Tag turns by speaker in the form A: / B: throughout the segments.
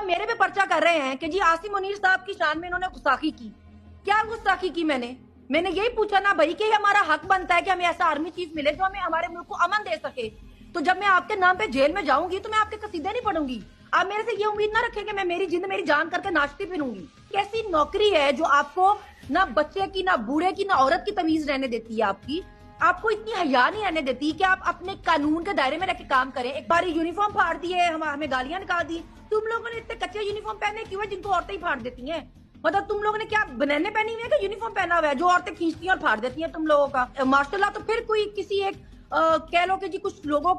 A: आप मेरे पे पर्चा कर रहे हैं कि जी आसिम मुनीर साहब की शान में इन्होंने गुस्ताखी की। क्या गुस्ताखी की मैंने यही पूछा ना भाई कि हमारा हक बनता है कि हमें ऐसा आर्मी चीफ मिले जो हमें हमारे मुल्क को अमन दे सके। तो जब मैं आपके नाम पे जेल में जाऊंगी तो मैं आपके कसीदे नहीं पढ़ूंगी। आप मेरे से ये उम्मीद ना रखें कि मैं मेरी जिंद मेरी जान करके नाचती फिरूंगी। कैसी नौकरी है जो आपको ना बच्चे की ना बूढ़े की ना औरत की तमीज रहने देती है। आपको इतनी हया नहीं रहने देती कि आप अपने कानून के दायरे में रह के काम करें। एक बार यूनिफॉर्म फाड़ दी है, हमें गालियां निकाल दी। तुम लोगों ने इतने कच्चे यूनिफॉर्म पहने क्यों है जिनको औरतें ही फाड़ देती हैं? मतलब तुम लोगों ने क्या बनैने पहनी हुई है कि यूनिफॉर्म पहना हुआ है जो औरतें खींचती हैं और फाड़ देती हैं तुम लोगों का? माशाल्लाह। तो फिर कोई किसी एक कह लो कि जी कुछ लोगों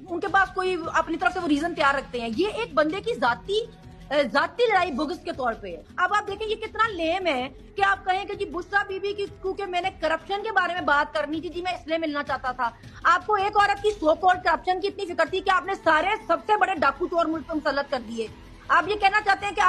A: उनके पास कोई अपनी तरफ से वो रीजन तैयार रखते हैं। ये एक बंदे की जाती लड़ाई बुग्स के तौर पे है। अब आप देखें ये कितना लेम है कि आप कहें कि जी बुस्रा बीबी की क्योंकि मैंने करप्शन के बारे में बात करनी थी जी मैं इसलिए मिलना चाहता था। आपको एक औरत की सो कॉल्ड करप्शन की इतनी फिक्र थी कि आपने सारे सबसे बड़े डाकू चोर मुल्क पर मुसल्लत कर दिए। आप ये कहना चाहते हैं कि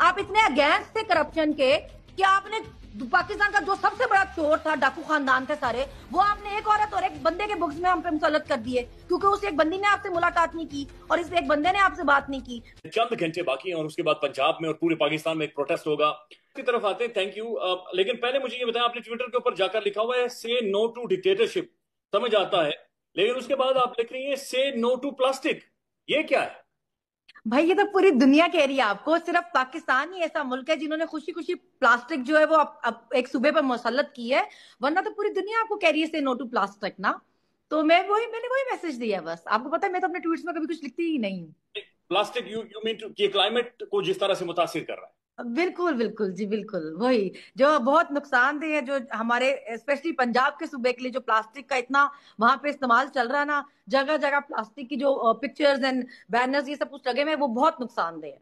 A: आप इतने अगेंस्ट थे करप्शन के कि आपने पाकिस्तान का जो सबसे बड़ा चोर था, डाकू खानदान थे सारे, वो आपने एक औरत और एक बंदे के बुक्स में हम पे मुसल्लत कर दिए क्योंकि उस एक बंदी ने आपसे मुलाकात नहीं की और इस एक बंदे ने आपसे बात नहीं की।
B: चंद घंटे बाकी हैं और उसके बाद पंजाब में और पूरे पाकिस्तान में एक प्रोटेस्ट होगा। की तरफ आते हैं, थैंक यू। लेकिन पहले मुझे ये बताएं, आपने ट्विटर के ऊपर जाकर लिखा हुआ है से नो टू डिक्टेटरशिप, समझ आता है, लेकिन उसके बाद आप लिख रही हैं से नो टू प्लास्टिक, ये क्या है?
A: भाई ये तो पूरी दुनिया कह रही है आपको। सिर्फ पाकिस्तान ही ऐसा मुल्क है जिन्होंने खुशी खुशी प्लास्टिक जो है वो अब एक सूबे पर मुसल्लत की है, वरना तो पूरी दुनिया आपको कह रही है से नो टू प्लास्टिक ना। तो मैंने वही मैसेज दिया है बस। आपको पता है मैं तो अपने ट्वीट्स में कभी कुछ लिखती ही नहीं हूँ।
B: प्लास्टिक यू मीन कि क्लाइमेट को जिस तरह से मुतासिर कर रहा है।
A: बिल्कुल बिल्कुल जी बिल्कुल वही जो बहुत नुकसानदेह है, जो हमारे स्पेशली पंजाब के सूबे के लिए जो प्लास्टिक का इतना वहां पे इस्तेमाल चल रहा है ना, जगह जगह प्लास्टिक की जो पिक्चर्स एंड बैनर्स ये सब कुछ लगे हुए हैं, वो बहुत नुकसानदेह है।